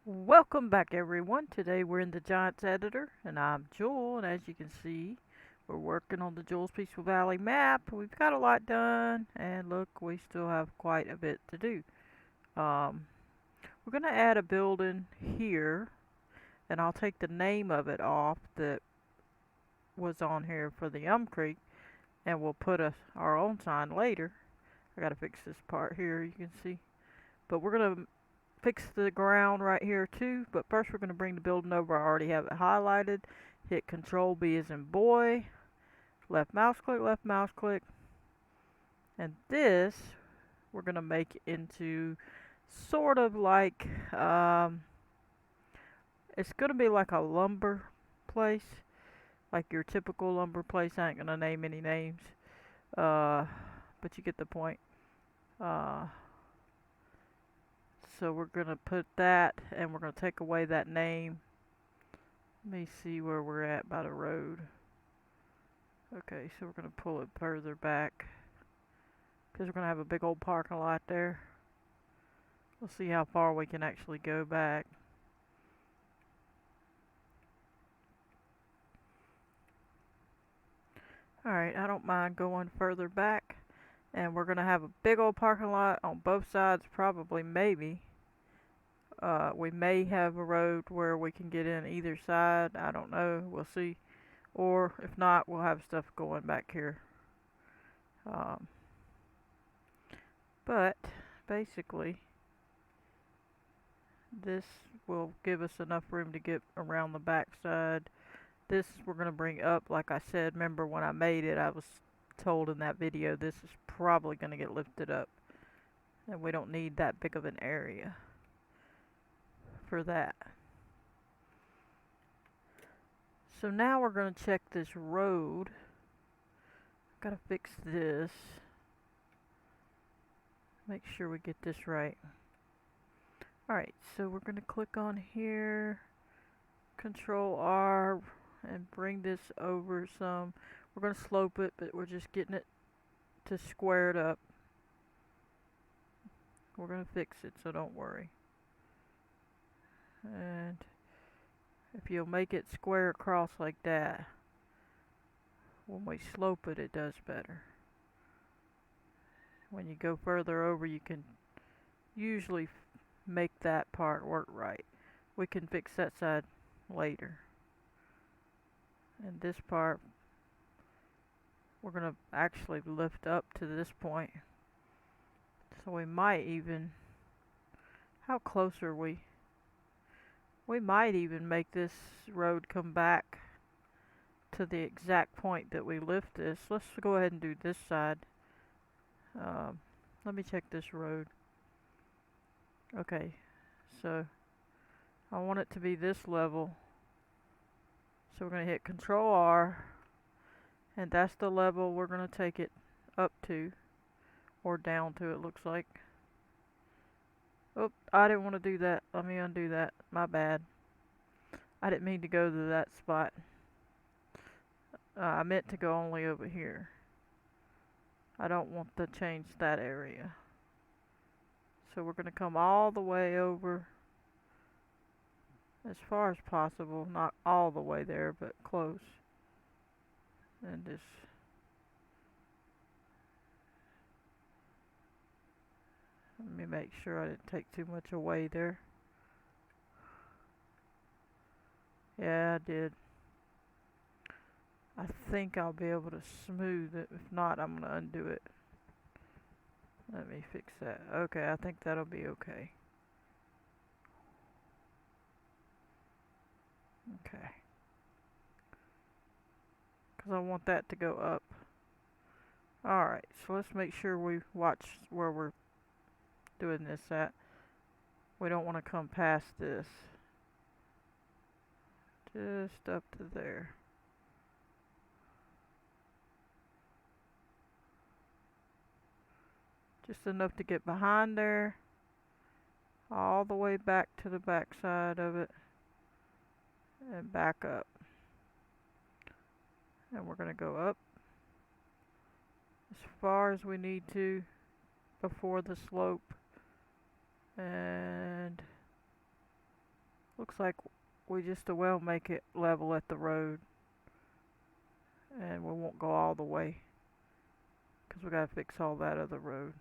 Welcome back everyone. Today we're in the Giants editor and I'm Joel, and as you can see we're working on the Joel's Peaceful Valley map. We've got a lot done and look, we still have quite a bit to do. Um, we're going to add a building here, and I'll take the name of it off that was on here for the Creek, and we'll put our own sign later. I gotta fix this part here, you can see. But we're going to fix the ground right here too, but first we're going to bring the building over. I already have it highlighted. Hit Control B as in boy, left mouse click, and this we're going to make into sort of like, it's going to be like a lumber place, like your typical lumber place. I ain't going to name any names, but you get the point. Uh, so we're going to put that, and we're going to take away that name. Let me see where we're at by the road. Okay, so we're going to pull it further back because we're going to have a big old parking lot there. We'll see how far we can actually go back. Alright, I don't mind going further back. And we're going to have a big old parking lot on both sides, probably, maybe. We may have a road where we can get in either side. I don't know. We'll see. Or if not, we'll have stuff going back here. Um, but basically, this will give us enough room to get around the back side. This we're going to bring up, like I said. Remember when I made it, I was told in that video this is probably going to get lifted up. And we don't need that big of an area for that. So now we're going to check this road. Gotta fix this. Make sure we get this right. Alright, so we're going to click on here. Control R and bring this over some. We're going to slope it, but we're just getting it to square it up. We're going to fix it, so don't worry. And if you'll make it square across like that, when we slope it, it does better. When you go further over, you can usually make that part work right. We can fix that side later. And this part, we're going to actually lift up to this point. So we might even, how close are we? We might even make this road come back to the exact point that we lift this. Let's go ahead and do this side. Let me check this road. Okay, so I want it to be this level. So we're going to hit Control R, and that's the level we're going to take it up to, or down to, it looks like. Oh, I didn't want to do that. Let me undo that. My bad. I didn't mean to go to that spot. I meant to go only over here. I don't want to change that area. So we're going to come all the way over as far as possible. Not all the way there, but close. And just let me make sure I didn't take too much away there. Yeah, I did. I think I'll be able to smooth it. If not, I'm going to undo it. Let me fix that. Okay, I think that'll be okay. Okay. Because I want that to go up. Alright, so let's make sure we watch where we're doing this at. We don't want to come past this. Just up to there. Just enough to get behind there. All the way back to the back side of it. And back up. And we're going to go up as far as we need to before the slope. And Looks like we just as well make it level at the road, and we won't go all the way because we gotta fix all that other road.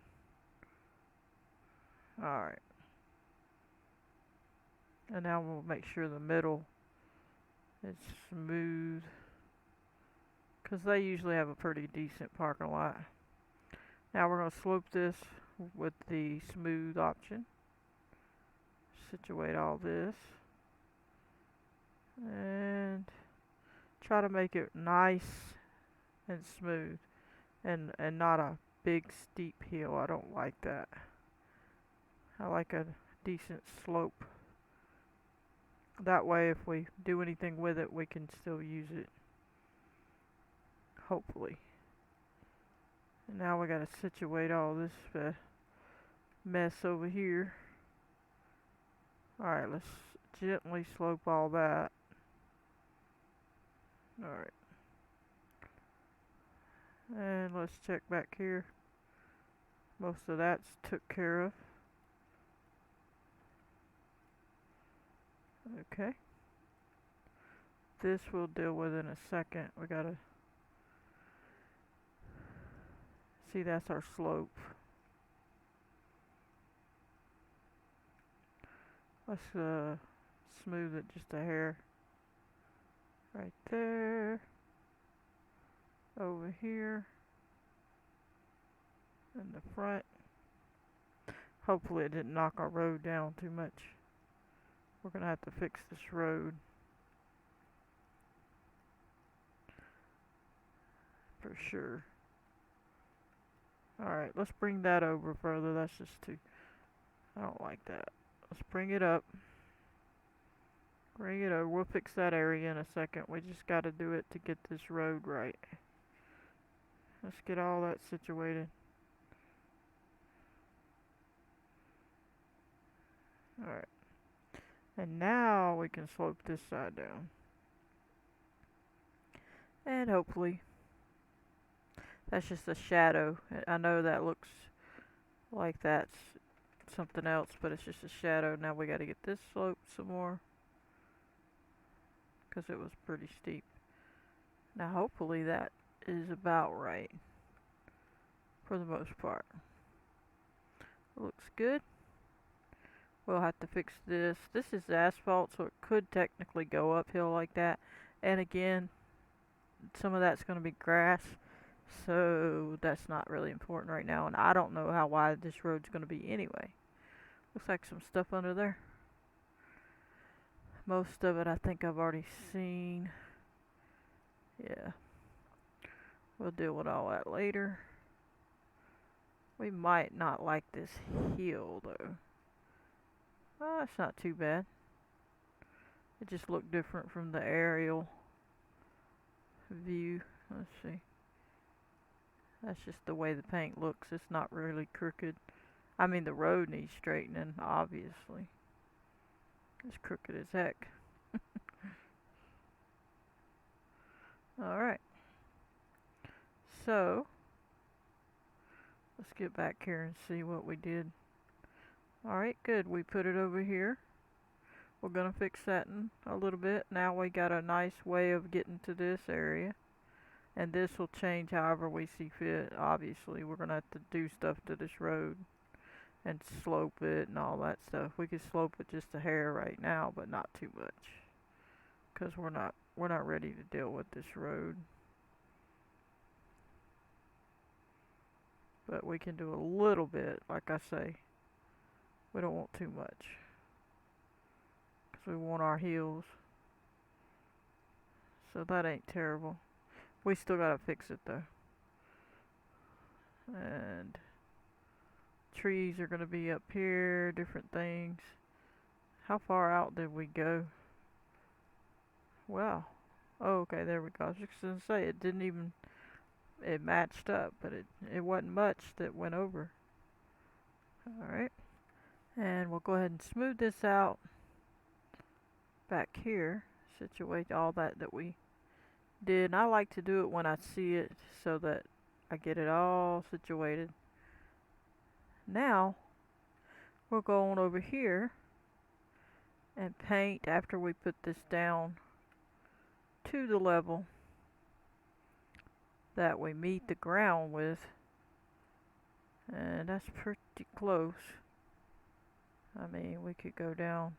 Alright, and now we'll make sure the middle is smooth because they usually have a pretty decent parking lot. Now we're going to slope this with the smooth option. Situate all this and try to make it nice and smooth and not a big steep hill. I don't like that. I like a decent slope. That way if we do anything with it, we can still use it. Hopefully. And now we gotta situate all this mess over here. Alright, let's gently slope all that. Alright. And let's check back here. Most of that's took care of. Okay. This we'll deal with in a second. We gotta see, that's our slope. Let's smooth it just a hair. Right there. Over here. In the front. Hopefully it didn't knock our road down too much. We're gonna have to fix this road. For sure. Alright, let's bring that over further. That's just too... I don't like that. Let's bring it up. Bring it over. We'll fix that area in a second. We just gotta do it to get this road right. Let's get all that situated. Alright. And now we can slope this side down. And hopefully... That's just a shadow. I know that looks like that's something else, but it's just a shadow. Now we gotta get this slope some more, because it was pretty steep. Now hopefully that is about right for the most part. Looks good. We'll have to fix this. This is asphalt, so it could technically go uphill like that. And again, some of that's going to be grass, so that's not really important right now. And I don't know how wide this road's going to be anyway. Looks like some stuff under there. Most of it I think I've already seen. Yeah. We'll deal with all that later. We might not like this hill though. Oh, it's not too bad. It just looked different from the aerial view. Let's see. That's just the way the paint looks. It's not really crooked. I mean, the road needs straightening, obviously. It's crooked as heck. Alright. So, let's get back here and see what we did. Alright, good. We put it over here. We're going to fix that in a little bit. Now we got a nice way of getting to this area. And this will change however we see fit. Obviously, we're going to have to do stuff to this road and slope it and all that stuff. We could slope it just a hair right now, but not too much, because we're not ready to deal with this road. But we can do a little bit, like I say. We don't want too much, because we want our heels. So that ain't terrible. We still gotta fix it though. And trees are gonna be up here, different things. How far out did we go? Wow. Oh, okay, there we go. I was just gonna say, it didn't even, it matched up, but it wasn't much that went over. Alright. And we'll go ahead and smooth this out back here. Situate all that we did. And I like to do it when I see it so that I get it all situated. Now, we'll go on over here and paint after we put this down to the level that we meet the ground with, and that's pretty close. I mean, we could go down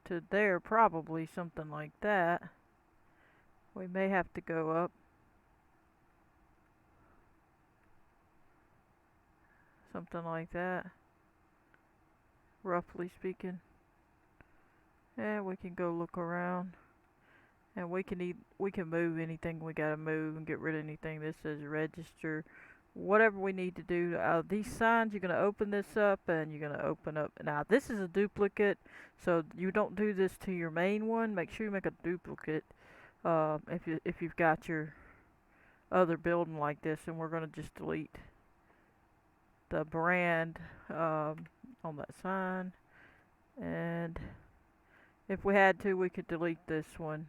to there, probably something like that. We may have to go up something like that, roughly speaking. And we can go look around, and we can move anything we gotta move and get rid of anything that says register, whatever we need to do. These signs, you're gonna open this up, and you're gonna open up. Now this is a duplicate, so you don't do this to your main one. Make sure you make a duplicate if you've got your other building like this, and we're gonna just delete the brand on that sign, and if we had to, we could delete this one.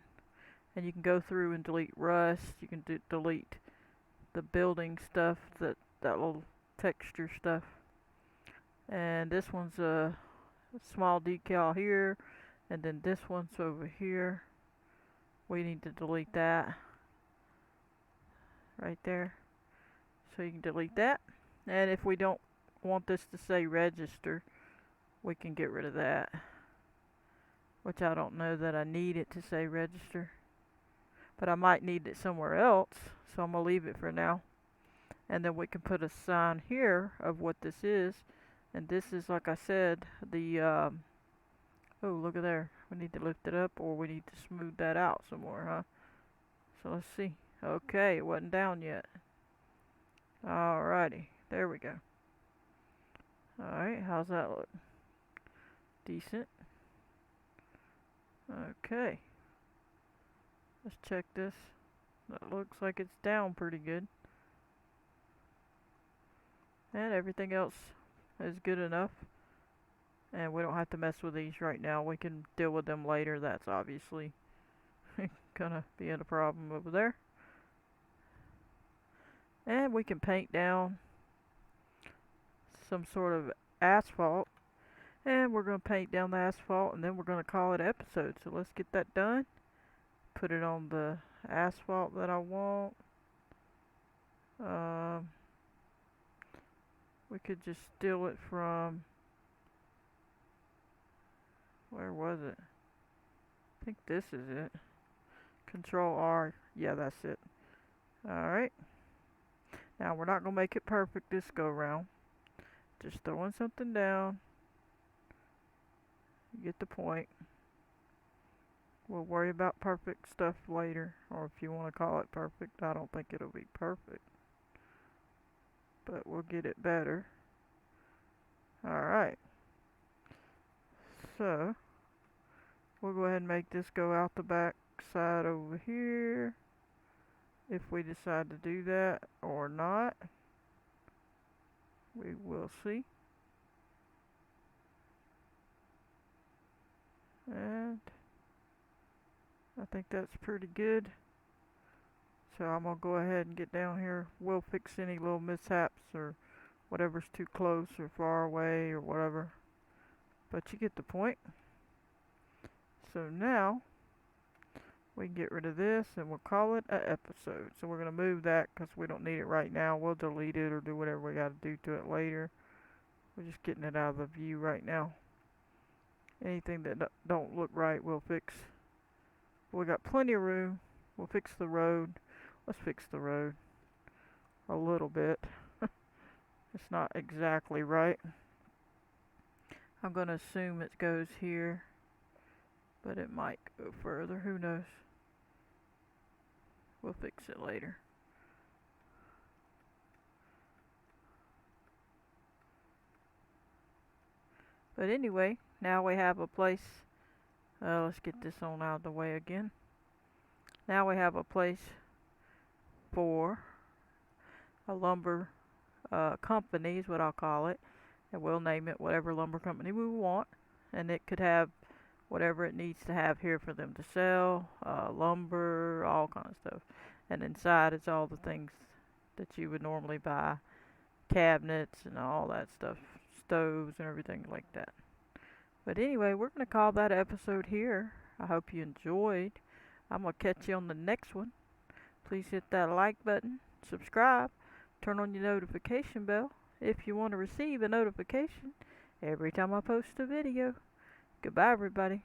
And you can go through and delete rust. You can delete the building stuff, that little texture stuff. And this one's a small decal here, and then this one's over here. We need to delete that right there. So you can delete that. And if we don't want this to say register, we can get rid of that. Which I don't know that I need it to say register, but I might need it somewhere else, so I'm going to leave it for now. And then we can put a sign here of what this is. And this is, like I said, the, oh, look at there. We need to lift it up, or we need to smooth that out some more, huh? So let's see. Okay, it wasn't down yet. Alrighty, there we go. Alright, how's that look? Decent. Okay. Let's check this. That looks like it's down pretty good. And everything else is good enough. And we don't have to mess with these right now. We can deal with them later. That's obviously gonna be a problem over there. And we can paint down some sort of asphalt. And we're going to paint down the asphalt, and then we're going to call it episode. So let's get that done. Put it on the asphalt that I want. We could just steal it from, where was it? I think this is it. Control R. Yeah, that's it. Alright. Now we're not going to make it perfect this go round. Just throwing something down. You get the point. We'll worry about perfect stuff later, or if you want to call it perfect. I don't think it'll be perfect, but we'll get it better. Alright, so we'll go ahead and make this go out the back side over here, if we decide to do that or not. We will see. And I think that's pretty good. So I'm going to go ahead and get down here. We'll fix any little mishaps or whatever's too close or far away or whatever. But you get the point. So now we can get rid of this, and we'll call it an episode. So we're going to move that because we don't need it right now. We'll delete it or do whatever we got to do to it later. We're just getting it out of the view right now. Anything that don't look right, we'll fix. We got plenty of room. We'll fix the road. Let's fix the road a little bit. It's not exactly right. I'm going to assume it goes here, but it might go further. Who knows? We'll fix it later. But anyway, now we have a place. Let's get this on out of the way again. Now we have a place for a lumber company, is what I'll call it. And we'll name it whatever lumber company we want. And it could have whatever it needs to have here for them to sell. Lumber, all kinds of stuff. And inside it's all the things that you would normally buy. Cabinets and all that stuff. Stoves and everything like that. But anyway, we're going to call that episode here. I hope you enjoyed. I'm going to catch you on the next one. Please hit that like button, subscribe, turn on your notification bell if you want to receive a notification every time I post a video. Goodbye, everybody.